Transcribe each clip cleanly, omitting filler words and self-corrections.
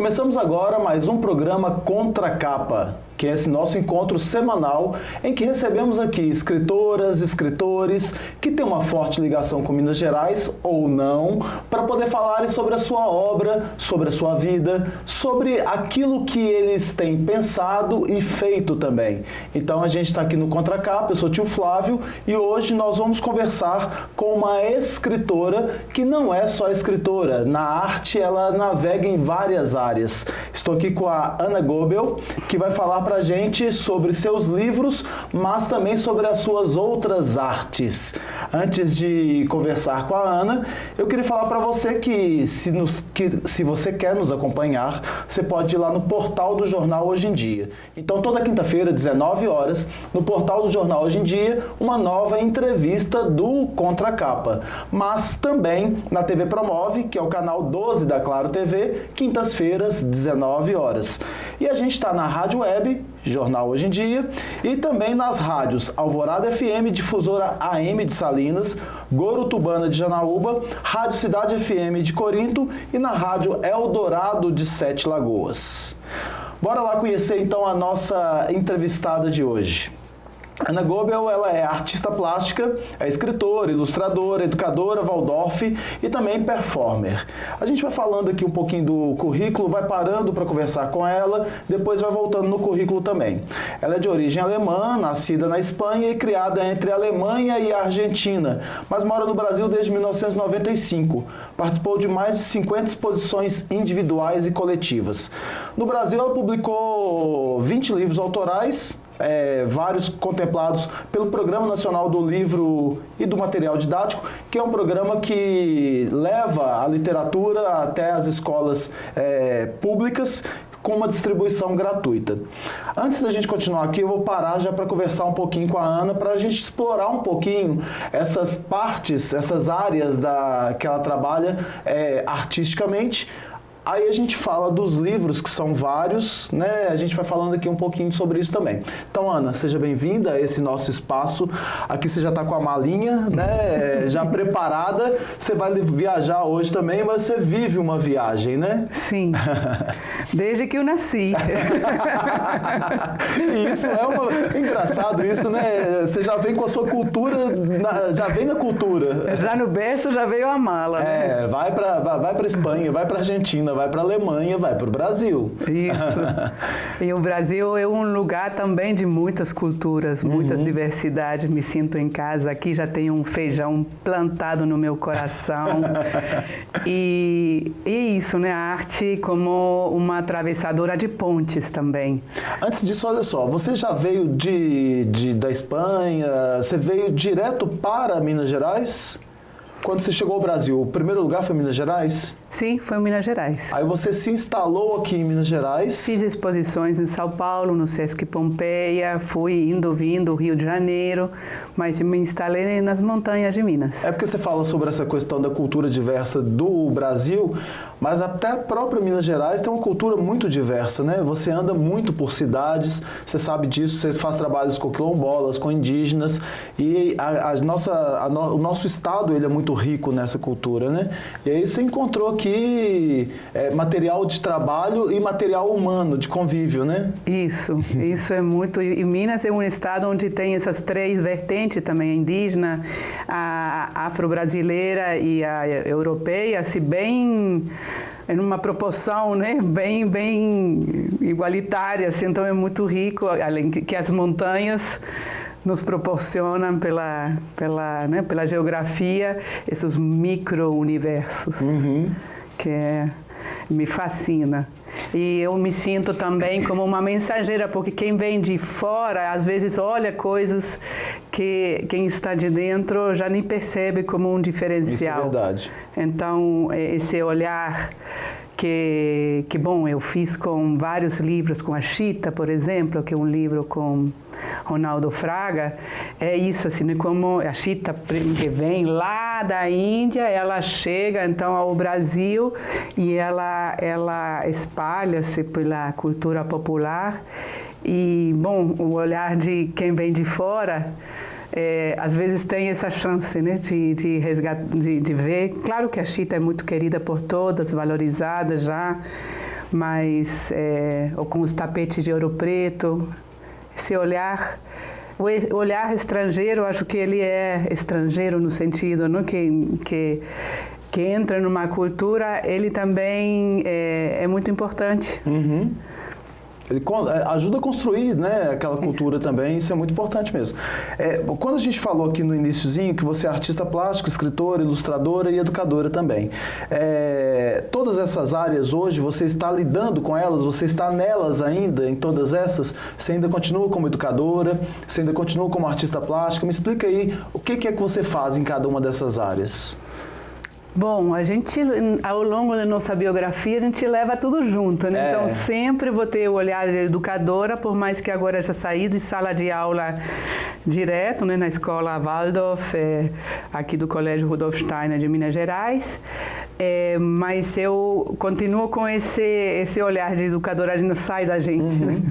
Começamos agora mais um programa Contra a Capa, que é esse nosso encontro semanal em que recebemos aqui escritoras, escritores que têm uma forte ligação com Minas Gerais ou não, para poder falarem sobre a sua obra, sobre a sua vida, sobre aquilo que eles têm pensado e feito também. Então a gente está aqui no Contra a Capa, eu sou o tio Flávio e hoje nós vamos conversar com uma escritora que não é só escritora, na arte ela navega em várias áreas. Estou aqui com a Ana Goebel, que vai falar para a gente sobre seus livros, mas também sobre as suas outras artes. Antes de conversar com a Ana, eu queria falar para você que se você quer nos acompanhar, você pode ir lá no portal do Jornal Hoje em Dia. Então, toda quinta-feira, 19 horas, no portal do Jornal Hoje em Dia, uma nova entrevista do Contra a Capa. Mas também na TV Promove, que é o canal 12 da Claro TV, quintas-feiras, 19 horas. E a gente está na Rádio Web, Jornal Hoje em Dia, e também nas rádios Alvorada FM, Difusora AM de Salinas, Gorutubana de Janaúba, Rádio Cidade FM de Corinto e na Rádio Eldorado de Sete Lagoas. Bora lá conhecer então a nossa entrevistada de hoje. Ana Goebel, ela é artista plástica, é escritora, ilustradora, educadora, Waldorf e também performer. A gente vai falando aqui um pouquinho do currículo, vai parando para conversar com ela, depois vai voltando no currículo também. Ela é de origem alemã, nascida na Espanha e criada entre a Alemanha e a Argentina, mas mora no Brasil desde 1995. Participou de mais de 50 exposições individuais e coletivas. No Brasil, ela publicou 20 livros autorais, vários contemplados pelo Programa Nacional do Livro e do Material Didático, que é um programa que leva a literatura até as escolas públicas com uma distribuição gratuita. Antes da gente continuar aqui, eu vou parar já para conversar um pouquinho com a Ana, para a gente explorar um pouquinho essas partes, essas áreas que ela trabalha artisticamente. Aí a gente fala dos livros, que são vários, né? A gente vai falando aqui um pouquinho sobre isso também. Então, Ana, seja bem-vinda a esse nosso espaço. Aqui você já está com a malinha, né? Já preparada. Você vai viajar hoje também, mas você vive uma viagem, né? Sim, desde que eu nasci. Isso é engraçado isso, né? Você já vem com a sua cultura, já vem na cultura. Já no berço já veio a mala, né? Vai para Espanha, vai para Argentina, vai para a Alemanha, vai para o Brasil. Isso. E o Brasil é um lugar também de muitas culturas, muitas diversidades. Me sinto em casa aqui, já tenho um feijão plantado no meu coração. E isso, né? A arte como uma atravessadora de pontes também. Antes disso, olha só, você já veio da Espanha, você veio direto para Minas Gerais? Quando você chegou ao Brasil, o primeiro lugar foi Minas Gerais? Sim, foi em Minas Gerais. Aí você se instalou aqui em Minas Gerais? Fiz exposições em São Paulo, no Sesc Pompeia, fui vindo, Rio de Janeiro, mas me instalei nas montanhas de Minas. É porque você fala sobre essa questão da cultura diversa do Brasil, mas até a própria Minas Gerais tem uma cultura muito diversa, né? Você anda muito por cidades, você sabe disso, você faz trabalhos com quilombolas, com indígenas, e o nosso estado ele é muito rico nessa cultura, né? E aí você encontrou aqui material de trabalho e material humano, de convívio, né? Isso é muito... E Minas é um estado onde tem essas três vertentes também, a indígena, a afro-brasileira e a europeia, se bem... em uma proporção, né, bem igualitária, assim, então é muito rico, além que as montanhas nos proporcionam pela geografia esses micro-universos, que me fascina. E eu me sinto também como uma mensageira, porque quem vem de fora, às vezes olha coisas que quem está de dentro já nem percebe como um diferencial. Isso é verdade. Então, esse olhar que bom, eu fiz com vários livros, com a Chita, por exemplo, que é um livro com Ronaldo Fraga, é isso, assim, como a Chita que vem lá da Índia, ela chega então ao Brasil e ela espalha-se pela cultura popular e, bom, o olhar de quem vem de fora às vezes tem essa chance, né, de resgatar, de ver. Claro que a Chita é muito querida por todas, valorizada já, mais ou com os tapetes de ouro preto. Esse olhar, o olhar estrangeiro, acho que ele é estrangeiro no sentido, não? Que entra numa cultura, ele também é muito importante. Uhum. Ele ajuda a construir, né, aquela cultura também, isso é muito importante mesmo. Quando a gente falou aqui no iniciozinho que você é artista plástico, escritora, ilustradora e educadora também, todas essas áreas hoje, você está lidando com elas, você está nelas ainda, em todas essas? Você ainda continua como educadora, você ainda continua como artista plástica? Me explica aí o que é que você faz em cada uma dessas áreas. Bom, a gente, ao longo da nossa biografia, a gente leva tudo junto, né? Então, sempre vou ter o olhar de educadora, por mais que agora já saí de sala de aula direto, né, na escola Waldorf, aqui do Colégio Rudolf Steiner de Minas Gerais, mas eu continuo com esse olhar de educadora, não sai da gente, né?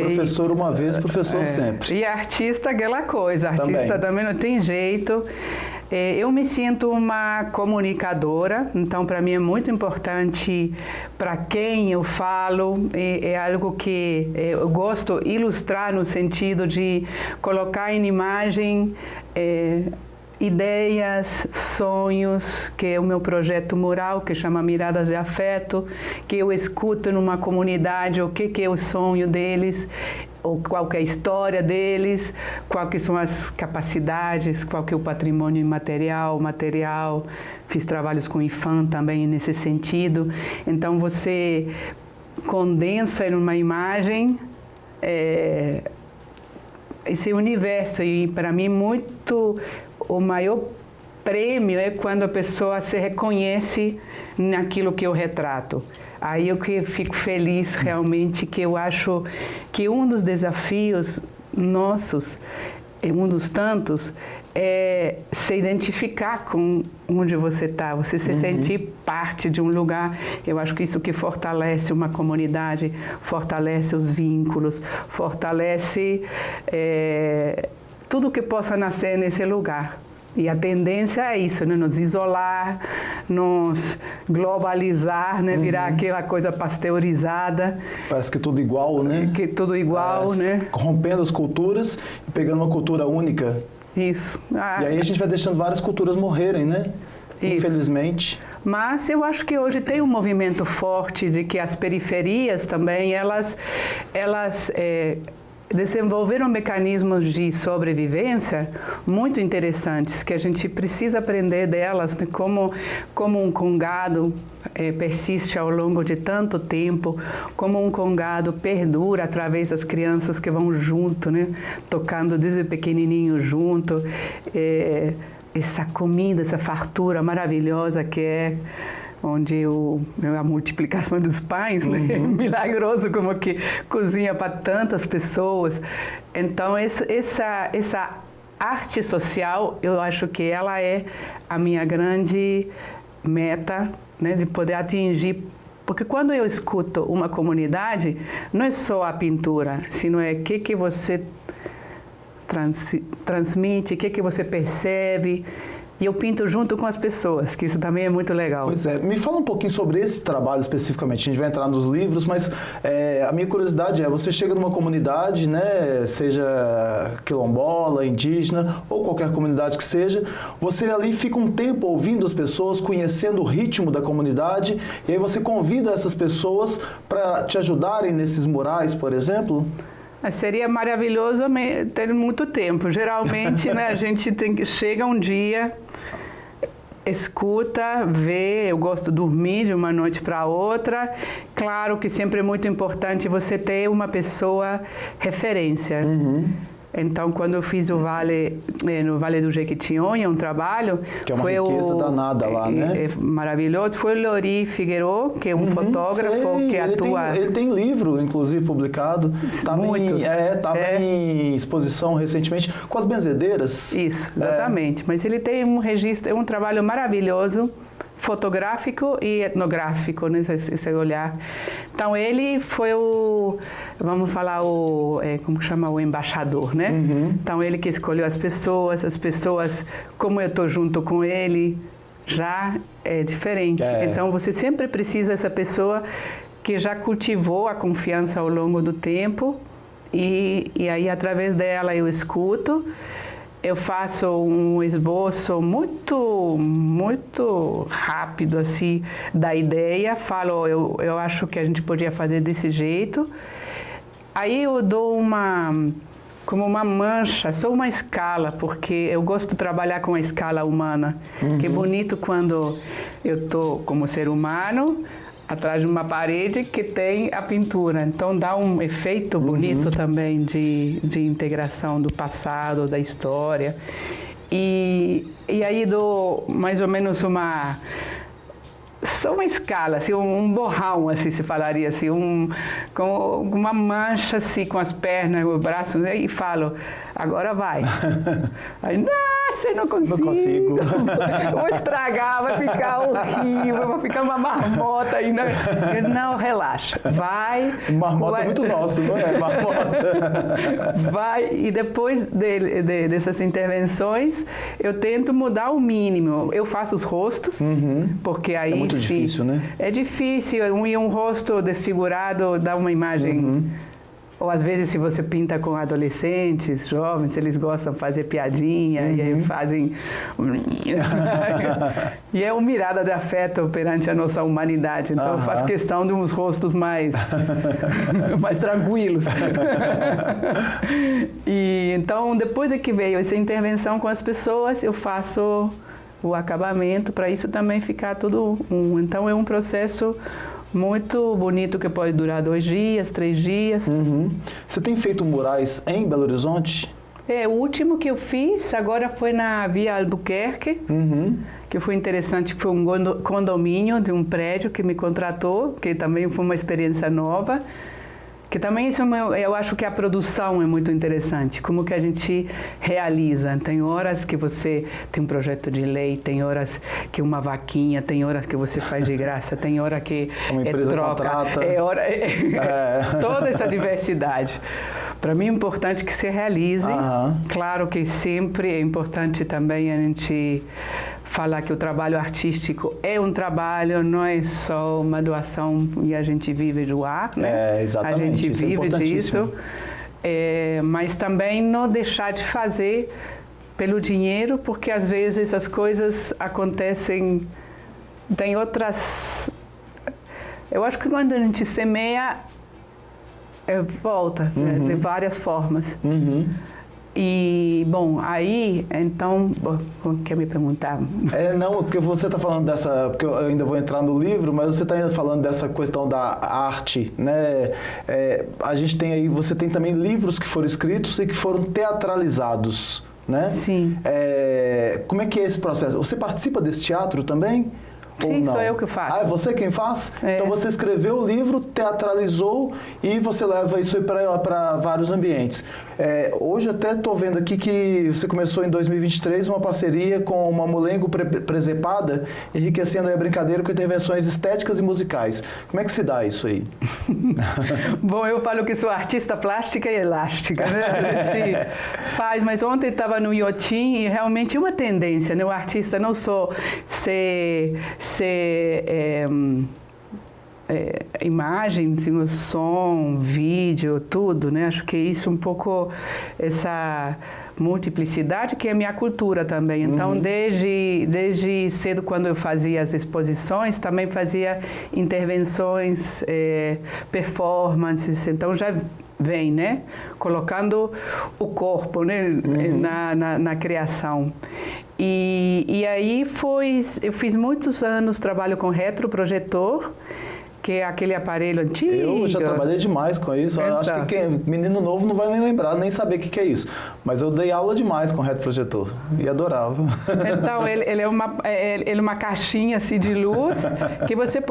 Professor uma vez, professor sempre. E artista, aquela coisa, artista também não tem jeito. Eu me sinto uma comunicadora, então para mim é muito importante para quem eu falo, é algo que eu gosto de ilustrar no sentido de colocar em imagem ideias, sonhos, que é o meu projeto mural, que chama Miradas de Afeto, que eu escuto numa comunidade o que é o sonho deles, ou qual que é a história deles, qual que são as capacidades, qual que é o patrimônio imaterial, material. Fiz trabalhos com o IFAM também nesse sentido. Então, você condensa em uma imagem esse universo. E, para mim, o maior prêmio é quando a pessoa se reconhece naquilo que eu retrato. Aí eu que fico feliz realmente, que eu acho que um dos desafios nossos, um dos tantos, é se identificar com onde você está, você se sentir parte de um lugar. Eu acho que isso que fortalece uma comunidade, fortalece os vínculos, fortalece tudo que possa nascer nesse lugar. E a tendência é isso, né? Nos isolar, nos globalizar, né? Virar aquela coisa pasteurizada. Parece que tudo igual, né? Que tudo igual, né? Rompendo as culturas e pegando uma cultura única. Isso. E aí a gente vai deixando várias culturas morrerem, né? Isso. Infelizmente. Mas eu acho que hoje tem um movimento forte de que as periferias também, elas desenvolveram mecanismos de sobrevivência muito interessantes, que a gente precisa aprender delas, né? Como um congado persiste ao longo de tanto tempo, como um congado perdura através das crianças que vão junto, né? Tocando desde pequenininho junto, essa comida, essa fartura maravilhosa que é onde a multiplicação dos pães, né? Milagroso como que cozinha para tantas pessoas. Então, essa arte social, eu acho que ela é a minha grande meta, né? De poder atingir. Porque quando eu escuto uma comunidade, não é só a pintura, sino o que você transmite, o que você percebe. E eu pinto junto com as pessoas, que isso também é muito legal. Pois é. Me fala um pouquinho sobre esse trabalho especificamente. A gente vai entrar nos livros, mas a minha curiosidade você chega numa comunidade, né, seja quilombola, indígena ou qualquer comunidade que seja, você ali fica um tempo ouvindo as pessoas, conhecendo o ritmo da comunidade, e aí você convida essas pessoas para te ajudarem nesses murais, por exemplo? Seria maravilhoso ter muito tempo. Geralmente, né, a gente chega um dia, escuta, vê. Eu gosto de dormir de uma noite para outra. Claro que sempre é muito importante você ter uma pessoa referência. Então, quando eu fiz o Vale, no Vale do Jequitinhonha, um trabalho... Que é uma riqueza danada lá, né? É maravilhoso. Foi o Lori Figueiredo, que é um fotógrafo que atua... Ele tem livro, inclusive, publicado. Estava em exposição recentemente com as benzedeiras. Isso, exatamente. Mas ele tem um registro, um trabalho maravilhoso, fotográfico e etnográfico, né, esse olhar. Então, ele foi vamos falar, como chama, o embaixador, né? Então, ele que escolheu as pessoas, como eu estou junto com ele, já é diferente. Então, você sempre precisa dessa pessoa que já cultivou a confiança ao longo do tempo e aí através dela eu escuto, eu faço um esboço muito rápido assim da ideia, falo eu acho que a gente podia fazer desse jeito, aí eu dou como uma mancha, só uma escala, porque eu gosto de trabalhar com a escala humana, que é bonito quando eu estou como ser humano atrás de uma parede que tem a pintura, então dá um efeito bonito também de integração do passado, da história, e aí dou mais ou menos só uma escala, assim, um borrão, assim, se falaria assim, com uma mancha, assim, com as pernas, o braço, né, e falo, agora vai. Aí, nossa, eu não consigo. Não consigo. Vou estragar, vai ficar horrível, vai ficar uma marmota. Aí, não, relaxa, vai. Marmota é muito nosso, não é? Marmota. Vai, e depois dessas intervenções, eu tento mudar o mínimo. Eu faço os rostos, porque aí... É muito difícil, né? É difícil, e um rosto desfigurado dá uma imagem... Ou às vezes se você pinta com adolescentes, jovens, eles gostam de fazer piadinha e aí fazem... E é uma mirada de afeto perante a nossa humanidade. Então eu faço questão de uns rostos mais tranquilos. E então depois de que veio essa intervenção com as pessoas, eu faço o acabamento para isso também ficar tudo Então é um processo muito bonito que pode durar 2 dias, 3 dias. Você tem feito murais em Belo Horizonte? O último que eu fiz agora foi na Via Albuquerque, que foi interessante, foi um condomínio de um prédio que me contratou, que também foi uma experiência nova. Que também isso, eu acho que a produção é muito interessante, como que a gente realiza. Tem horas que você tem um projeto de lei, tem horas que uma vaquinha, tem horas que você faz de graça, tem hora que uma empresa troca, contrata. Toda essa diversidade. Para mim é importante que se realize. Claro que sempre é importante também a gente falar que o trabalho artístico é um trabalho, não é só uma doação e a gente vive do ar, né? Exatamente. A gente Isso vive é disso, mas também não deixar de fazer pelo dinheiro, porque às vezes as coisas acontecem, tem outras... Eu acho que quando a gente semeia, volta, de várias formas. E, bom, aí, então, quer me perguntar? Não, porque você está falando dessa, porque eu ainda vou entrar no livro, mas você está falando dessa questão da arte, né? A gente tem aí, você tem também livros que foram escritos e que foram teatralizados, né? Sim. Como é que é esse processo? Você participa desse teatro também? Sim, sou eu que faço. É você quem faz? Então você escreveu o livro, teatralizou e você leva isso para vários ambientes. Hoje até estou vendo aqui que você começou em 2023 uma parceria com uma Mamulengo Presepada, enriquecendo a brincadeira com intervenções estéticas e musicais. Como é que se dá isso aí? Bom, eu falo que sou artista plástica e elástica, né? A gente faz, mas ontem estava no Iotim e realmente é uma tendência, né? O artista não só ser imagens, som, vídeo, tudo, né? Acho que isso um pouco, essa multiplicidade que é a minha cultura também. Então, desde cedo, quando eu fazia as exposições, também fazia intervenções, performances, então já vem, né? Colocando o corpo, né? Na criação. E aí eu fiz muitos anos trabalho com retroprojetor, que é aquele aparelho antigo. Eu já trabalhei demais com isso. Eu acho que menino novo não vai nem lembrar, nem saber o que é isso. Mas eu dei aula demais com retroprojetor e adorava. Então, ele é uma caixinha assim de luz que você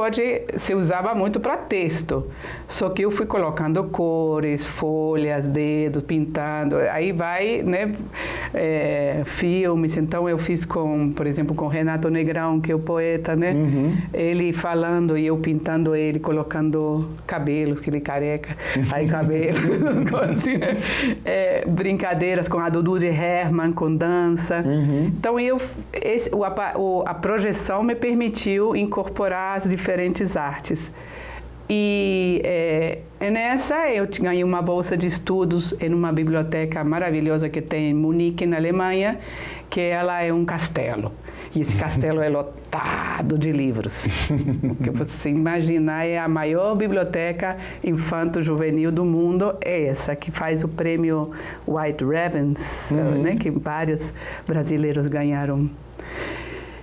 usava muito para texto. Só que eu fui colocando cores, folhas, dedos, pintando. Aí vai, né, filmes. Então, eu fiz por exemplo, com Renato Negrão, que é o poeta, né? Ele falando e eu pintando ele, colocando cabelos, que ele careca, aí cabelo, assim, né? Brincadeiras com a Dudu de Herman, com dança. Então, a projeção me permitiu incorporar as diferentes artes. E nessa eu ganhei uma bolsa de estudos em uma biblioteca maravilhosa que tem em Munique, na Alemanha, que ela é um castelo. E esse castelo é lotado de livros. O que você imaginar é a maior biblioteca infanto-juvenil do mundo, é essa, que faz o prêmio White Ravens, né, que vários brasileiros ganharam.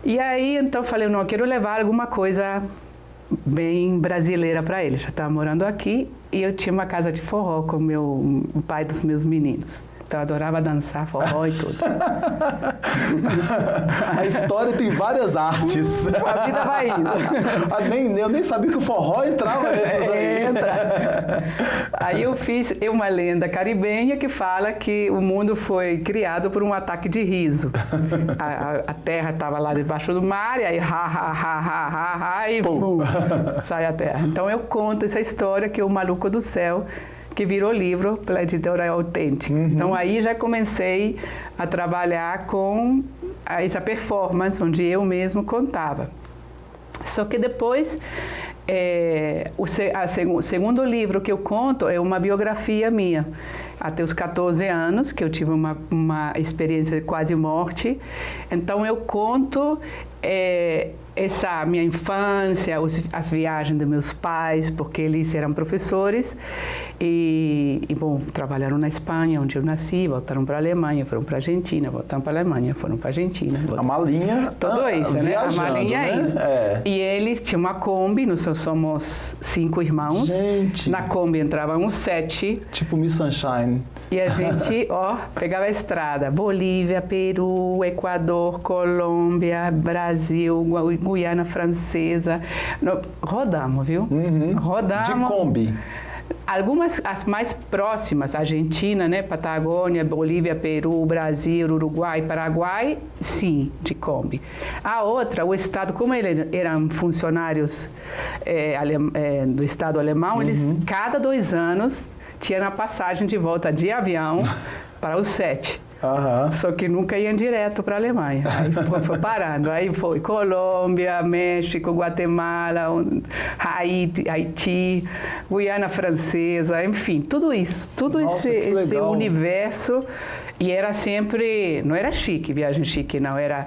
E aí, então, falei, não, eu quero levar alguma coisa bem brasileira para ele. Já estava morando aqui e eu tinha uma casa de forró com o pai dos meus meninos. Então, eu adorava dançar forró e tudo. A história tem várias artes. A vida vai indo. Eu nem sabia que o forró entrava nessas aí. Entra. Aí eu fiz uma lenda caribenha que fala que o mundo foi criado por um ataque de riso. A terra estava lá debaixo do mar, e aí e pum, sai a terra. Então eu conto essa história que é o Maluco do Céu, que virou livro pela editora Autêntica. Então aí já comecei a trabalhar com essa performance, onde eu mesmo contava. Só que depois, o segundo livro que eu conto é uma biografia minha. Até os 14 anos, que eu tive uma experiência de quase morte. Então eu conto essa minha infância, as viagens dos meus pais, porque eles eram professores bom, trabalharam na Espanha, onde eu nasci, voltaram para a Alemanha, foram para a Argentina, voltaram para a Alemanha, foram para a Argentina. A malinha tudo isso, né? A malinha né? E eles tinham uma Kombi, nós somos 5 irmãos. Gente! Na Kombi entravam 7. Tipo Miss Sunshine. E a gente, pegava a estrada. Bolívia, Peru, Equador, Colômbia, Brasil, Guiana Francesa. Rodamos, viu? Rodamos. De Kombi. Algumas, as mais próximas, Argentina, né, Patagônia, Bolívia, Peru, Brasil, Uruguai, Paraguai, sim, de Kombi. A outra, o Estado, como eles eram funcionários do Estado alemão, eles, cada 2 anos, tinham a passagem de volta de avião para os 7. Só que nunca iam direto para a Alemanha. Aí foi parando. Aí foi Colômbia, México, Guatemala, Haiti, Guiana Francesa, enfim, tudo isso. Todo esse universo. E era sempre, não era chique, viagem chique, não. Era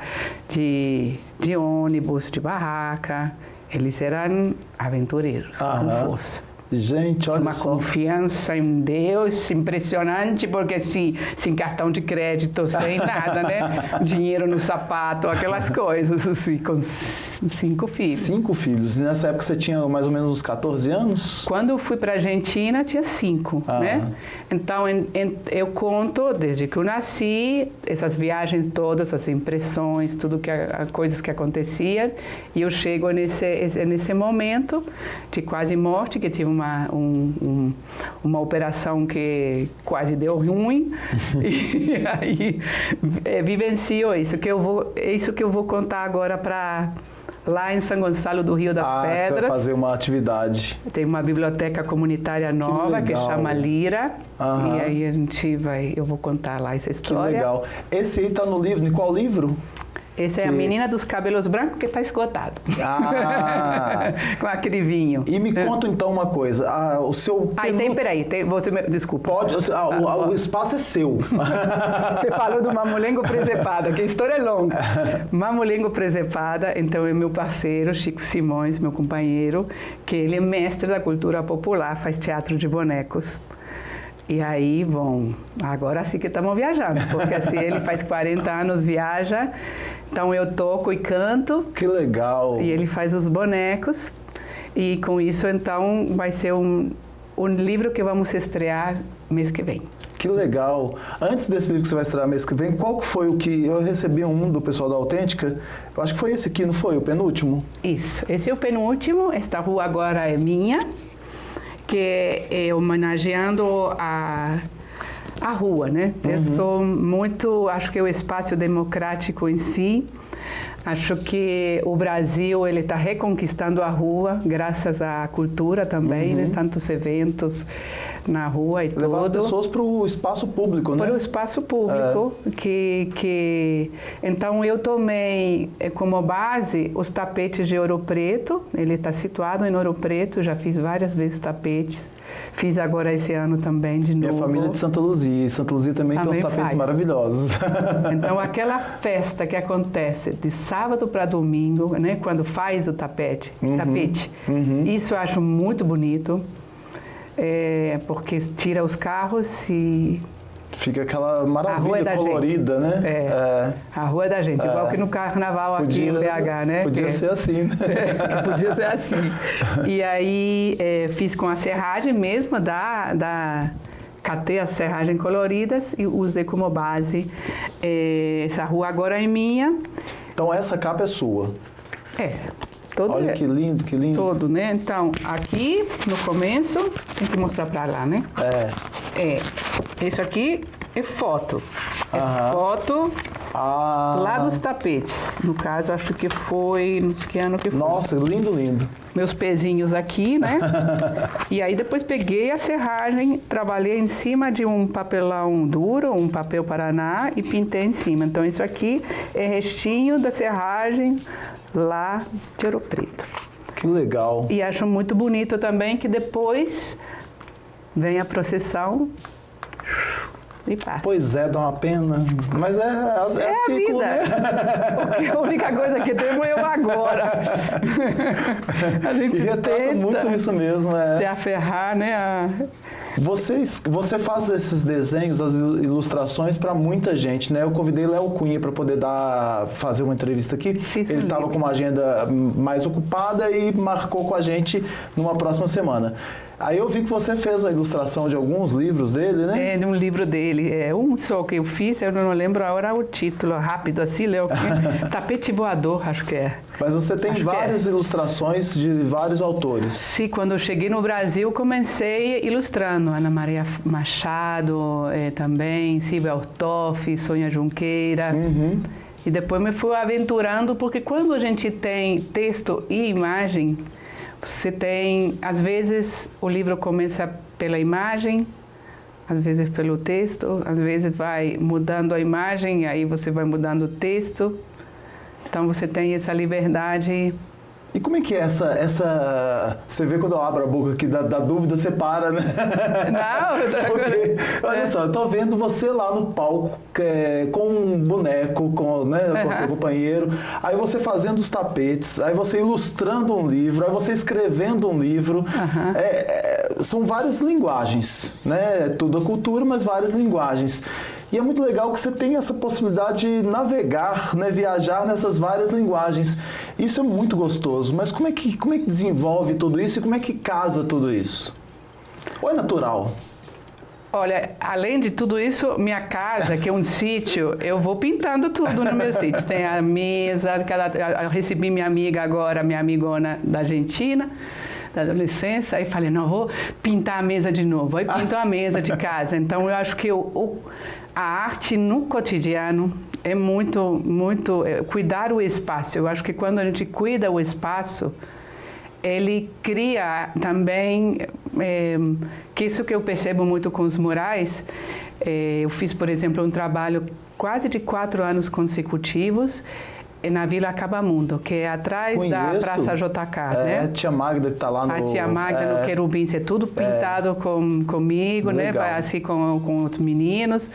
de ônibus, de barraca. Eles eram aventureiros, com força. Gente, olha só. Uma confiança em Deus impressionante, porque sem cartão de crédito, sem nada, né? Dinheiro no sapato, aquelas coisas, assim, com 5 filhos. 5 filhos. E nessa época você tinha mais ou menos uns 14 anos? Quando eu fui para a Argentina, tinha 5, né? Então, eu conto, desde que eu nasci, essas viagens todas, as impressões, tudo coisas que aconteciam, e eu chego nesse momento de quase morte, que tive uma operação que quase deu ruim, e aí vivencio isso que eu vou contar agora lá em São Gonçalo do Rio das Pedras. Você vai fazer uma atividade. Tem uma biblioteca comunitária nova que chama Lira. E aí eu vou contar lá essa história. Que legal. Esse aí está no livro, em qual livro? Esse é a menina dos cabelos brancos que está esgotado. Com a crivinho. E me conta então uma coisa. O seu desculpa. Pode, o espaço é seu. Você falou do Mamulengo Presepada, que a história é longa. Mamulengo Presepada, então é meu parceiro, Chico Simões, meu companheiro, que ele é mestre da cultura popular, faz teatro de bonecos. E aí, bom, agora sim que estamos viajando, porque assim, ele faz 40 anos, viaja, então eu toco e canto. Que legal! E ele faz os bonecos, e com isso, então, vai ser um livro que vamos estrear mês que vem. Que legal! Antes desse livro que você vai estrear mês que vem, qual que foi o que eu recebi do pessoal da Autêntica? Eu acho que foi esse aqui, não foi? O penúltimo? Isso, esse é o penúltimo, esta rua agora é minha, que é homenageando a rua, né? Eu sou acho que o espaço democrático em si, acho que o Brasil ele está reconquistando a rua, graças à cultura também, né? Tantos eventos, na rua e levar tudo. as pessoas para o espaço público, né? Para o espaço público, então eu tomei como base os tapetes de Ouro Preto, ele está situado em Ouro Preto, já fiz várias vezes tapetes, fiz agora esse ano também de novo. Minha família é de Santa Luzia, e Santa Luzia também tem uns tapetes maravilhosos. Então aquela festa que acontece de sábado para domingo, né, quando faz o tapete, isso eu acho muito bonito. Porque tira os carros e... Fica aquela maravilha colorida, gente. né? A rua é da gente, igual que no carnaval aqui em BH, né? Podia ser assim, né? Podia ser assim. E aí fiz com a serragem mesmo, catei as serragens coloridas e usei como base. Essa rua agora é minha. Então essa capa é sua? Todo. Olha que lindo, que lindo. Todo, né? Então, aqui no começo, tem que mostrar para lá, né? Isso aqui é foto. Foto lá dos tapetes. No caso, acho que foi... Não sei que ano que foi. Nossa, lindo, lindo. Meus pezinhos aqui, né? E aí depois peguei a serragem, trabalhei em cima de um papelão duro, um papel Paraná, e pintei em cima. Então, isso aqui é restinho da serragem lá de Ouro Preto. Que legal. E acho muito bonito também que depois vem a procissão e passa. Pois é, dá uma pena, mas é ciclo, a vida, né? Porque a única coisa que temos é eu agora. A gente tenta muito isso mesmo. se aferrar, né? Você faz esses desenhos, as ilustrações para muita gente, né? Eu convidei Léo Cunha para poder fazer uma entrevista aqui. Ele estava com uma agenda mais ocupada e marcou com a gente numa próxima semana. Aí eu vi que você fez a ilustração de alguns livros dele, né? De um livro dele. Um só que eu fiz, eu não lembro agora o título, rápido assim, Léo Cunha. Tapete Voador, acho que é. Mas você tem várias ilustrações de vários autores. Sim, quando eu cheguei no Brasil, comecei ilustrando. Ana Maria Machado também, Silvia Ortoff, Sônia Junqueira. E depois me fui aventurando, porque quando a gente tem texto e imagem, você tem, às vezes, o livro começa pela imagem, às vezes pelo texto, às vezes vai mudando a imagem, e aí você vai mudando o texto. Então, você tem essa liberdade. E como é que é essa... Você vê quando eu abro a boca aqui, da dúvida, você para, né? Não, olha só, eu tô vendo você lá no palco, com um boneco, com seu companheiro, aí você fazendo os tapetes, aí você ilustrando um livro, aí você escrevendo um livro. São várias linguagens, né? Tudo a cultura, mas várias linguagens. E é muito legal que você tem essa possibilidade de navegar, né, viajar nessas várias linguagens. Isso é muito gostoso, mas como é que desenvolve tudo isso e como é que casa tudo isso? Ou é natural? Olha, além de tudo isso, minha casa, que é um sítio, eu vou pintando tudo no meu sítio. Tem a mesa, eu recebi minha amiga agora, minha amigona da Argentina, da adolescência, aí falei, não, vou pintar a mesa de novo. Aí pinto a mesa de casa. Então, eu acho que a arte no cotidiano é muito cuidar o espaço. Eu acho que quando a gente cuida o espaço, ele cria também, que isso que eu percebo muito com os murais. Eu fiz, por exemplo, um trabalho quase de 4 anos consecutivos na Vila Acabamundo, que é atrás da Praça JK, né? A tia Magda que está lá no... A tia Magda no Querubins, é tudo pintado comigo, né? Assim com os meninos.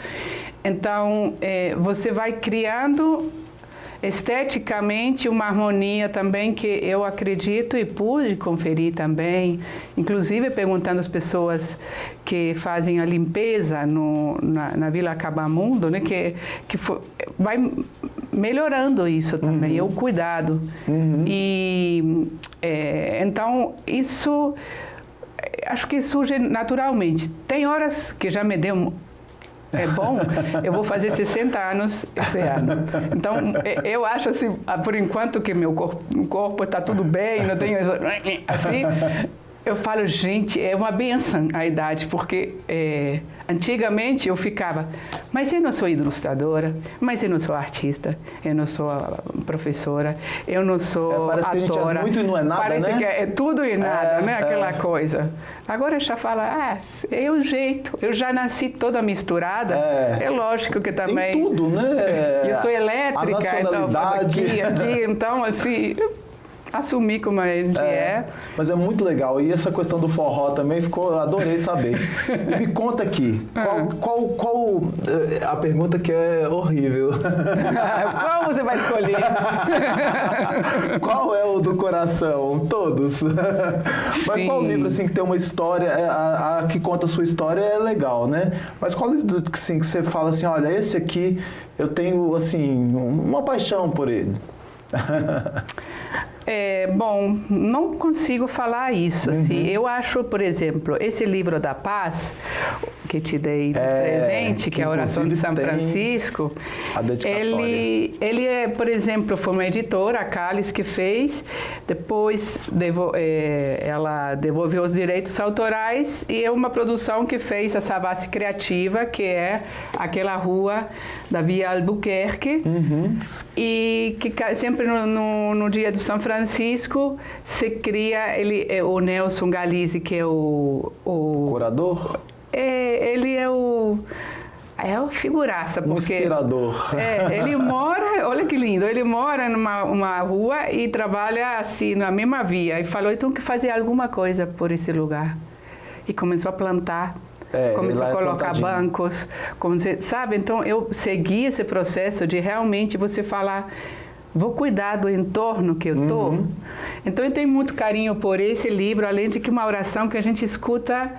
Então, você vai criando esteticamente uma harmonia também que eu acredito e pude conferir também, inclusive perguntando às pessoas que fazem a limpeza na Vila Acabamundo, né? Que vai melhorando isso também, o cuidado. E então isso acho que surge naturalmente. Tem horas que já me deu bom, eu vou fazer 60 anos esse ano. Então, eu acho assim, por enquanto que meu corpo está tudo bem, não tenho assim, Eu falo, gente, é uma benção a idade, porque antigamente eu ficava, mas eu não sou ilustradora, mas eu não sou artista, eu não sou professora, eu não sou parece atora. Que a gente é muito e não é nada, parece né? Que é tudo e nada, né? Aquela coisa. Agora já fala, é o jeito, eu já nasci toda misturada, é lógico que também... Tem tudo, né? Eu sou elétrica, então eu faço aqui, então assim... Assumir como a gente é. Mas é muito legal. E essa questão do forró também adorei saber. E me conta aqui, qual a pergunta que é horrível. Qual você vai escolher? Qual é o do coração? Todos. Mas Sim. qual livro assim que tem uma história, a que conta a sua história é legal, né? Mas qual livro assim, que você fala assim, olha, esse aqui eu tenho assim uma paixão por ele? Bom, não consigo falar isso. Assim. Eu acho, por exemplo, esse livro da paz, que te dei de presente, que é a Oração de São Francisco, ele é, por exemplo, foi uma editora, a Cálice, que fez, depois ela devolveu os direitos autorais e é uma produção que fez a Savassi Criativa, que é aquela rua da Via Albuquerque, e que sempre no dia do São Francisco se cria o Nelson Galizzi, que é o curador? Ele é o figuraça, porque... inspirador. Ele mora, olha que lindo, ele mora numa rua e trabalha assim, na mesma via. E falou, então, que fazer alguma coisa por esse lugar. E começou a plantar. Começou a colocar bancos, sabe? Então, eu segui esse processo de realmente você falar, vou cuidar do entorno que eu estou. Então, eu tenho muito carinho por esse livro, além de que uma oração que a gente escuta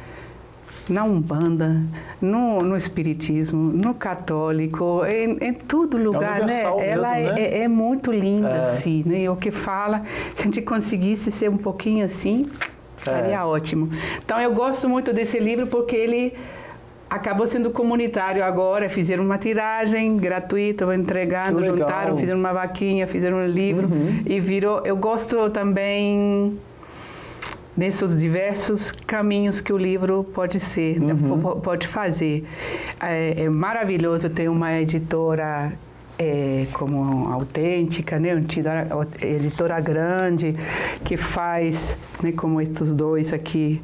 na Umbanda, no Espiritismo, no Católico, em todo lugar, né? Ela mesmo, né? É muito linda, assim, né? O que fala, se a gente conseguisse ser um pouquinho assim... Seria ótimo. Então, eu gosto muito desse livro porque ele acabou sendo comunitário agora. Fizeram uma tiragem gratuita, entregando, juntaram, fizeram uma vaquinha, fizeram um livro e virou... Eu gosto também desses diversos caminhos que o livro pode ser, pode fazer. É maravilhoso ter uma editora... como autêntica, né? Uma editora grande que faz, né? Como estes dois aqui,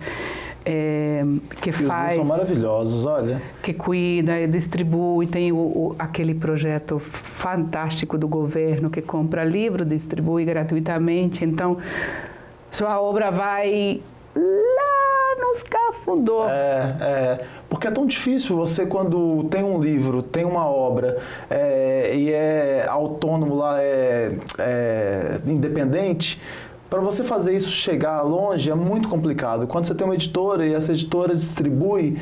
que faz... Os dois são maravilhosos, olha. Que cuida, distribui, tem aquele projeto fantástico do governo que compra livro, distribui gratuitamente. Então, sua obra vai lá nos cafundó. Porque é tão difícil você, quando tem um livro, tem uma obra e é autônomo lá, independente, para você fazer isso chegar longe é muito complicado. Quando você tem uma editora e essa editora distribui,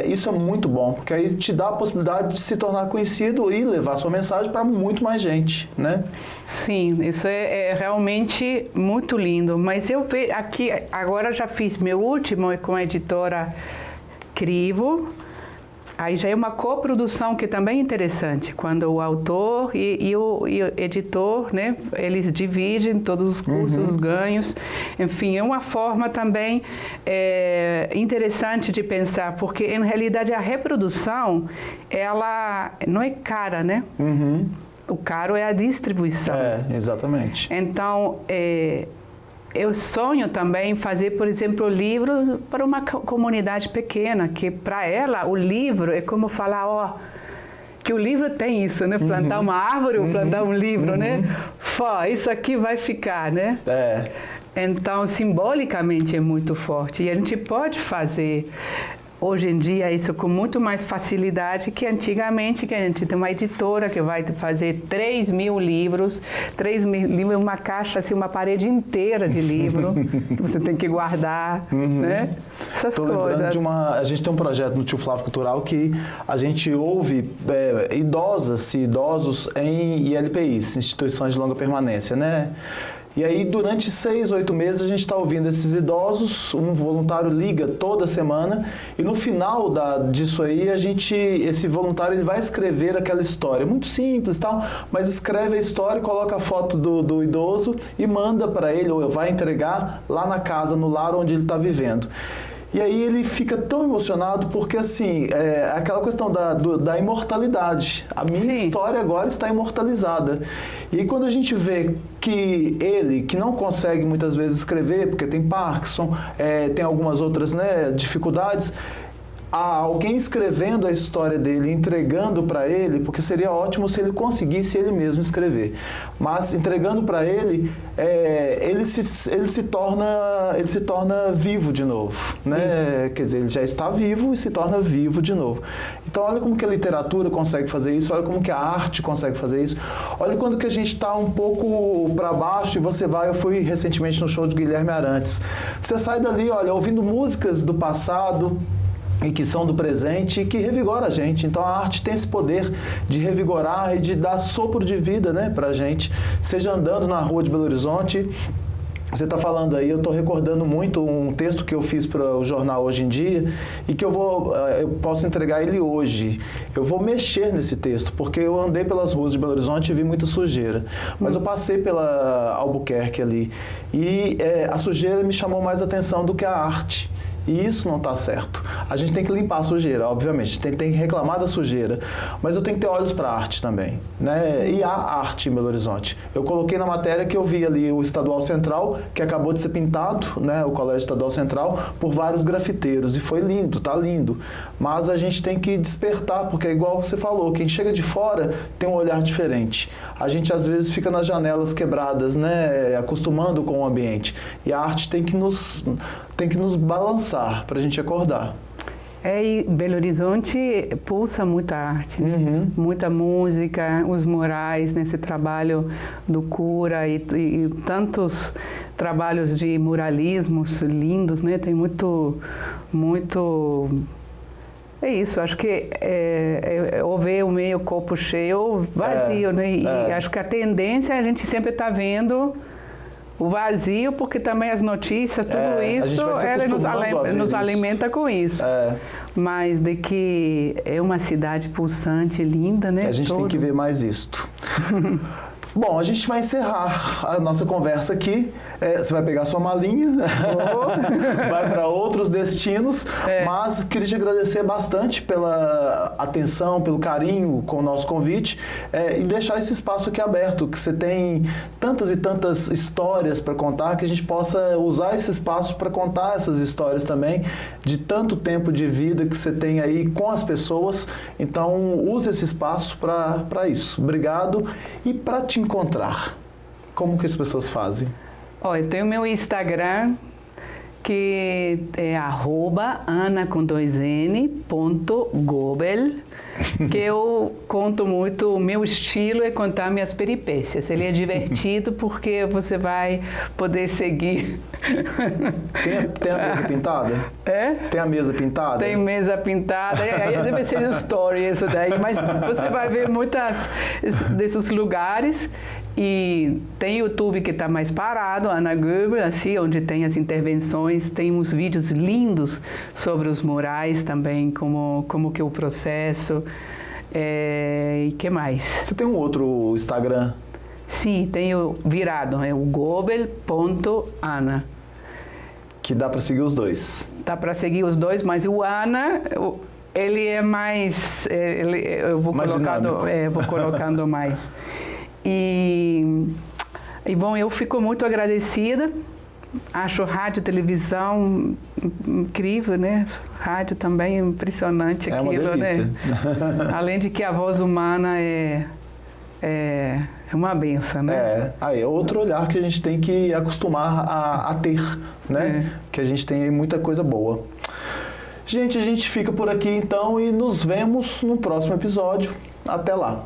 isso é muito bom, porque aí te dá a possibilidade de se tornar conhecido e levar sua mensagem para muito mais gente, né? Sim, isso é realmente muito lindo. Mas eu vejo aqui, agora já fiz meu último com a editora Crivo. Aí já é uma coprodução que também é interessante, quando o autor e o editor, né, eles dividem todos os custos, os ganhos. Enfim, é uma forma também interessante de pensar, porque, em realidade, a reprodução, ela não é cara, né? O caro é a distribuição. Exatamente. Então, eu sonho também fazer, por exemplo, livros para uma comunidade pequena, que para ela o livro é como falar, que o livro tem isso, né? Plantar uma árvore ou plantar um livro, né? Isso aqui vai ficar, né? Então, simbolicamente é muito forte. E a gente pode fazer... Hoje em dia, isso com muito mais facilidade que antigamente, que a gente tem uma editora que vai fazer 3.000 livros, uma caixa, assim, uma parede inteira de livro, que você tem que guardar, né? Essas coisas. A gente tem um projeto no Tio Flávio Cultural que a gente ouve idosas e idosos em ILPIs, instituições de longa permanência, né? E aí, durante 6, 8 meses, a gente está ouvindo esses idosos, um voluntário liga toda semana, e no final disso aí, esse voluntário ele vai escrever aquela história, muito simples e tal, mas escreve a história, coloca a foto do idoso e manda para ele, ou vai entregar lá na casa, no lar onde ele está vivendo. E aí ele fica tão emocionado porque, assim, aquela questão da imortalidade. A minha história agora está imortalizada. E quando a gente vê que ele, que não consegue muitas vezes escrever, porque tem Parkinson, tem algumas outras, né, dificuldades, há alguém escrevendo a história dele, entregando para ele, porque seria ótimo se ele conseguisse ele mesmo escrever, mas entregando para ele, ele se torna vivo de novo, né? Isso. Quer dizer, ele já está vivo e se torna vivo de novo. Então olha como que a literatura consegue fazer isso, olha como que a arte consegue fazer isso, olha quando que a gente está um pouco para baixo e eu fui recentemente no show de Guilherme Arantes, você sai dali, olha, ouvindo músicas do passado, e que são do presente e que revigora a gente. Então a arte tem esse poder de revigorar e de dar sopro de vida, né, pra gente. Seja andando na rua de Belo Horizonte, você está falando aí, eu estou recordando muito um texto que eu fiz para o jornal Hoje em Dia e que eu posso entregar ele hoje. Eu vou mexer nesse texto, porque eu andei pelas ruas de Belo Horizonte e vi muita sujeira. Mas eu passei pela Albuquerque ali e a sujeira me chamou mais atenção do que a arte. E isso não está certo. A gente tem que limpar a sujeira, obviamente, tem que reclamar da sujeira, mas eu tenho que ter olhos para a arte também, né? Sim. E há arte em Belo Horizonte. Eu coloquei na matéria que eu vi ali o Estadual Central, que acabou de ser pintado, né, o Colégio Estadual Central, por vários grafiteiros, e foi lindo, tá lindo. Mas a gente tem que despertar, porque é igual você falou, quem chega de fora tem um olhar diferente. A gente às vezes fica nas janelas quebradas, né, acostumando com o ambiente. E a arte tem que nos balançar para a gente acordar. E Belo Horizonte pulsa muita arte, né? Muita música, os murais nesse trabalho do Cura e tantos trabalhos de muralismos lindos, né? Tem muito... É isso, acho que ou ver o meio copo cheio ou vazio, né? E acho que a tendência a gente sempre está vendo o vazio, porque também as notícias, tudo isso, ela nos alimenta com isso. Mas de que é uma cidade pulsante, linda, né? A gente tem que ver mais isto. Bom, a gente vai encerrar a nossa conversa aqui. Você vai pegar sua malinha, vai para outros destinos, mas queria te agradecer bastante pela atenção, pelo carinho com o nosso convite e deixar esse espaço aqui aberto, que você tem tantas e tantas histórias para contar, que a gente possa usar esse espaço para contar essas histórias também, de tanto tempo de vida que você tem aí com as pessoas. Então, use esse espaço para isso. Obrigado. E para te encontrar, como que as pessoas fazem? Eu tenho meu Instagram, que é @ana_gobel, que eu conto muito, o meu estilo é contar minhas peripécias. Ele é divertido porque você vai poder seguir. Tem a mesa pintada? Tem a mesa pintada? Tem mesa pintada, aí deve ser um story isso daí, mas você vai ver muitas desses lugares. E tem YouTube que está mais parado, Ana Gobel, assim, onde tem as intervenções, tem uns vídeos lindos sobre os murais também, como que é o processo, e que mais? Você tem um outro Instagram? Sim, tenho virado, é o gobel.ana. Que dá para seguir os dois? Dá para seguir os dois, mas o Ana... ele é mais... eu vou colocando mais... E bom, eu fico muito agradecida, acho rádio e televisão incrível, né? Rádio também é impressionante aquilo, né? Além de que a voz humana é uma benção, né? Aí é outro olhar que a gente tem que acostumar a ter, né? Que a gente tem muita coisa boa. Gente, a gente fica por aqui então e nos vemos no próximo episódio. Até lá!